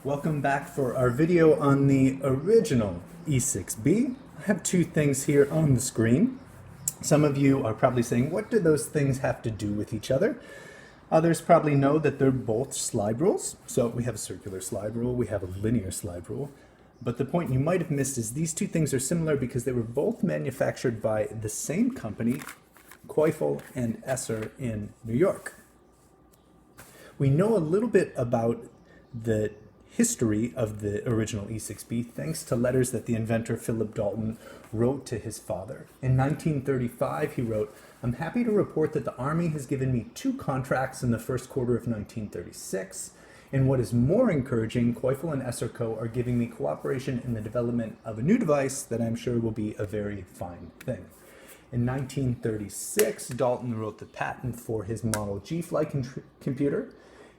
Welcome back for our video on the original E-6B. I have two things here on the screen. Some of you are probably saying, what do those things have to do with each other? Others probably know that they're both slide rules. So we have a circular slide rule, we have a linear slide rule. But the point you might have missed is these two things are similar because they were both manufactured by the same company, Keuffel and Esser in New York. We know a little bit about the history of the original E-6B thanks to letters that the inventor Philip Dalton wrote to his father. In 1935 he wrote, "I'm happy to report that the Army has given me 2 contracts in the first quarter of 1936. And what is more encouraging, Keuffel and Esser Co. are giving me cooperation in the development of a new device that I'm sure will be a very fine thing." In 1936, Dalton wrote the patent for his Model G flight computer.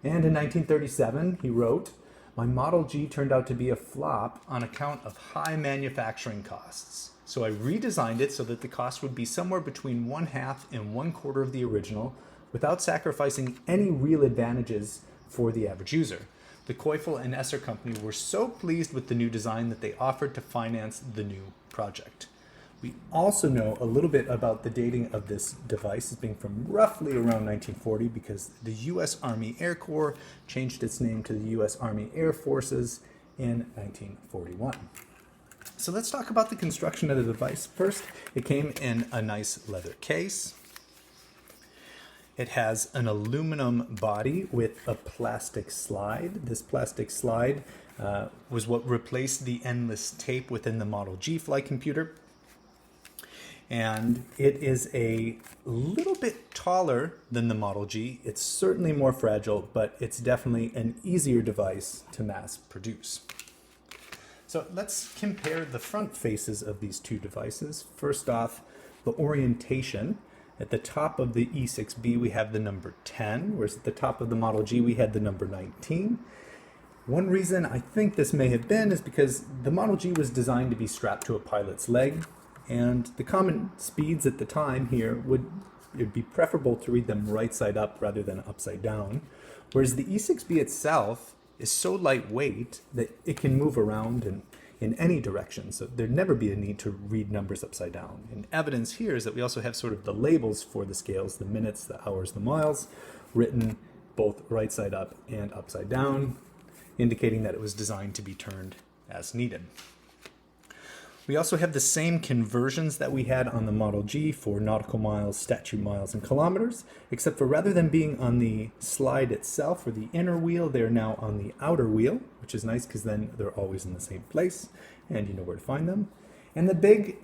And in 1937, he wrote, "My Model G turned out to be a flop on account of high manufacturing costs. So I redesigned it so that the cost would be somewhere between 1/2 and 1/4 of the original without sacrificing any real advantages for the average user." The Keuffel and Esser Company were so pleased with the new design that they offered to finance the new project. We also know a little bit about the dating of this device as being from roughly around 1940 because the U.S. Army Air Corps changed its name to the U.S. Army Air Forces in 1941. So let's talk about the construction of the device. First, it came in a nice leather case. It has an aluminum body with a plastic slide. This plastic slide was what replaced the endless tape within the Model G flight computer. And it is a little bit taller than the Model G. It's certainly more fragile, but it's definitely an easier device to mass produce. So let's compare the front faces of these two devices. First off, the orientation. At the top of the E-6B, we have the number 10, whereas at the top of the Model G, we had the number 19. One reason I think this may have been is because the Model G was designed to be strapped to a pilot's leg, and the common speeds at the time here it'd be preferable to read them right side up rather than upside down, whereas the E-6B itself is so lightweight that it can move around in any direction, so there'd never be a need to read numbers upside down. And evidence here is that we also have sort of the labels for the scales, the minutes, the hours, the miles, written both right side up and upside down, indicating that it was designed to be turned as needed. We also have the same conversions that we had on the Model G for nautical miles, statute miles, and kilometers, except for rather than being on the slide itself or the inner wheel, they're now on the outer wheel, which is nice because then they're always in the same place and you know where to find them. And the big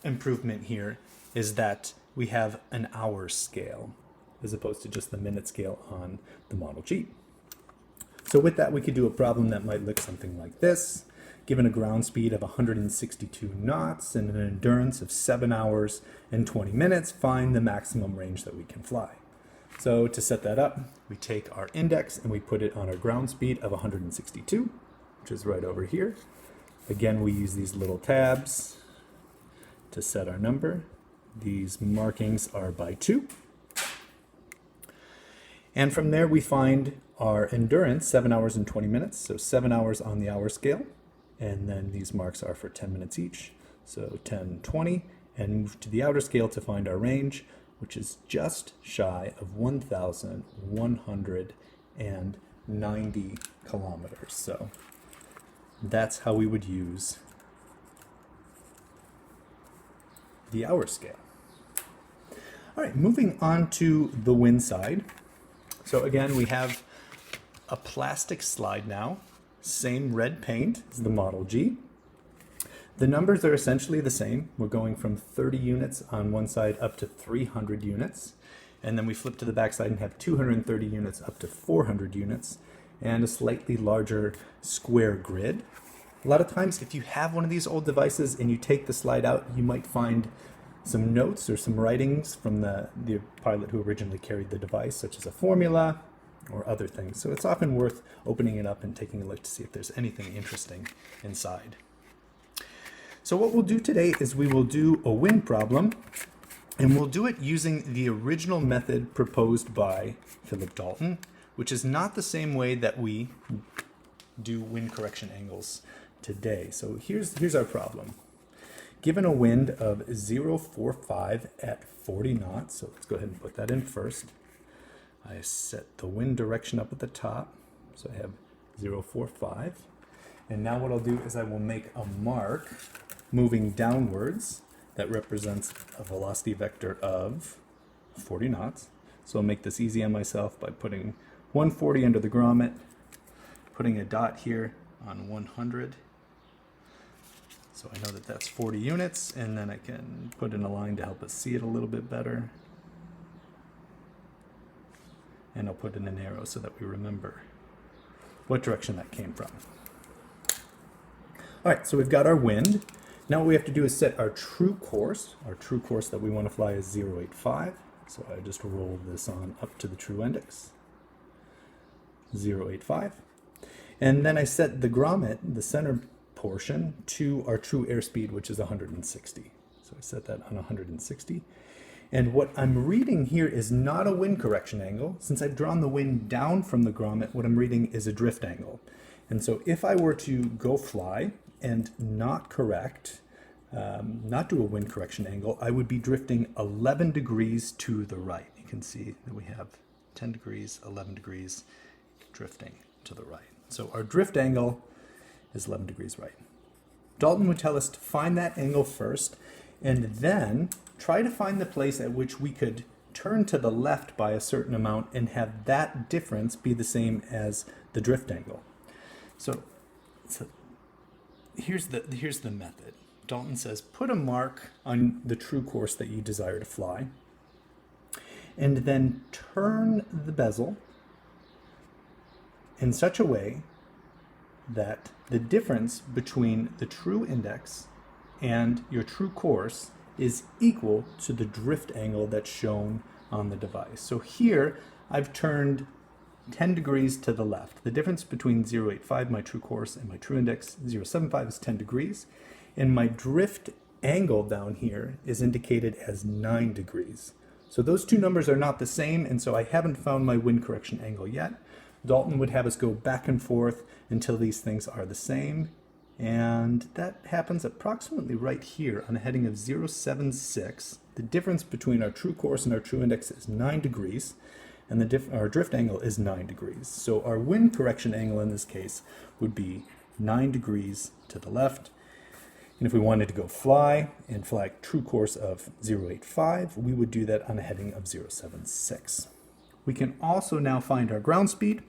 improvement here is that we have an hour scale as opposed to just the minute scale on the Model G. So with that, we could do a problem that might look something like this. Given a ground speed of 162 knots and an endurance of 7 hours and 20 minutes, find the maximum range that we can fly. So to set that up, we take our index and we put it on our ground speed of 162, which is right over here. Again, we use these little tabs to set our number. These markings are by 2. And from there, we find our endurance, 7 hours and 20 minutes, so 7 hours on the hour scale. And then these marks are for 10 minutes each, so 10, 20, and move to the outer scale to find our range, which is just shy of 1,190 kilometers. So that's how we would use the hour scale. All right, moving on to the wind side. So again, we have a plastic slide now. Same red paint as the Model G. The numbers are essentially the same. We're going from 30 units on one side up to 300 units. And then we flip to the back side and have 230 units up to 400 units and a slightly larger square grid. A lot of times if you have one of these old devices and you take the slide out, you might find some notes or some writings from the pilot who originally carried the device, such as a formula or other things. So it's often worth opening it up and taking a look to see if there's anything interesting inside. So what we'll do today is we will do a wind problem, and we'll do it using the original method proposed by Philip Dalton, which is not the same way that we do wind correction angles today. So here's our problem. Given a wind of 0.45 at 40 knots, so let's go ahead and put that in first. I set the wind direction up at the top, so I have 0.45. And now what I'll do is I will make a mark moving downwards that represents a velocity vector of 40 knots. So I'll make this easy on myself by putting 140 under the grommet, putting a dot here on 100. So I know that that's 40 units, and then I can put in a line to help us see it a little bit better. And I'll put in an arrow so that we remember what direction that came from. All right, so we've got our wind. Now what we have to do is set our true course. Our true course that we want to fly is 0.85. So I just roll this on up to the true index, 0.85. And then I set the grommet, the center portion, to our true airspeed, which is 160. So I set that on 160. And what I'm reading here is not a wind correction angle. Since I've drawn the wind down from the grommet, what I'm reading is a drift angle. And so if I were to go fly and not correct, not do a wind correction angle, I would be drifting 11 degrees to the right. You can see that we have 10 degrees, 11 degrees drifting to the right. So our drift angle is 11 degrees right. Dalton would tell us to find that angle first and then try to find the place at which we could turn to the left by a certain amount and have that difference be the same as the drift angle. So here's the method. Dalton says put a mark on the true course that you desire to fly and then turn the bezel in such a way that the difference between the true index and your true course is equal to the drift angle that's shown on the device. So here I've turned 10 degrees to the left. The difference between 0.85, my true course, and my true index, 0.75, is 10 degrees. And my drift angle down here is indicated as 9 degrees. So those two numbers are not the same, and so I haven't found my wind correction angle yet. Dalton would have us go back and forth until these things are the same, and that happens approximately right here on a heading of 0.76. The difference between our true course and our true index is 9 degrees, and our drift angle is 9 degrees. So our wind correction angle in this case would be 9 degrees to the left. And if we wanted to go fly and fly a true course of 0.85, we would do that on a heading of 0.76. We can also now find our ground speed,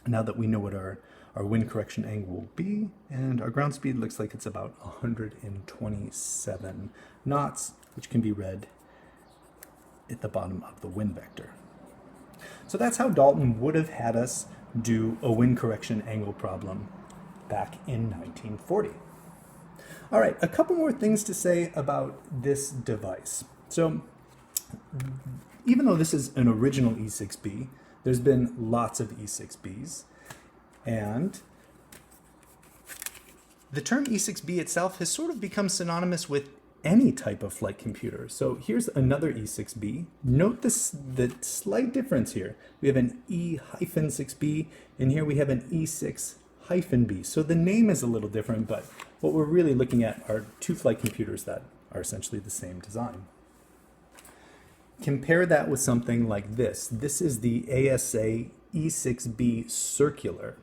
now that we know what our wind correction angle will be, and our ground speed looks like it's about 127 knots, which can be read at the bottom of the wind vector. So that's how Dalton would have had us do a wind correction angle problem back in 1940. All right, a couple more things to say about this device. So even though this is an original E-6B, there's been lots of E-6Bs, and the term E-6B itself has sort of become synonymous with any type of flight computer. So here's another E-6B. Note the slight difference here. We have an E-6B, and here we have an E-6-B. So the name is a little different, but what we're really looking at are two flight computers that are essentially the same design. Compare that with something like this. This is the ASA E-6B Circular.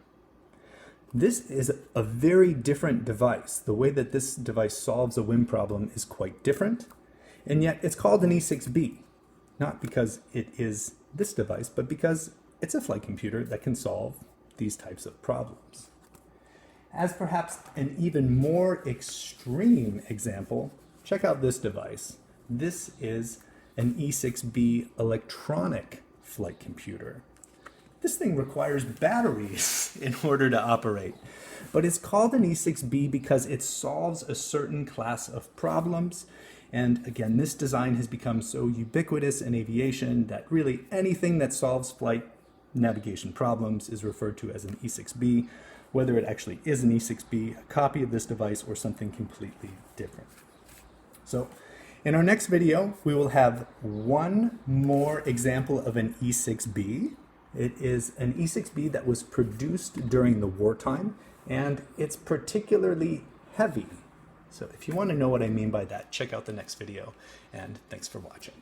This is a very different device. The way that this device solves a wind problem is quite different, and yet it's called an E-6B, not because it is this device, but because it's a flight computer that can solve these types of problems. As perhaps an even more extreme example, check out this device. This is an E-6B electronic flight computer. This thing requires batteries in order to operate, but it's called an E-6B because it solves a certain class of problems. And again, this design has become so ubiquitous in aviation that really anything that solves flight navigation problems is referred to as an E-6B, whether it actually is an E-6B, a copy of this device, or something completely different. So in our next video, we will have one more example of an E-6B, It is an E-6B that was produced during the wartime, and it's particularly heavy. So if you want to know what I mean by that, check out the next video, and thanks for watching.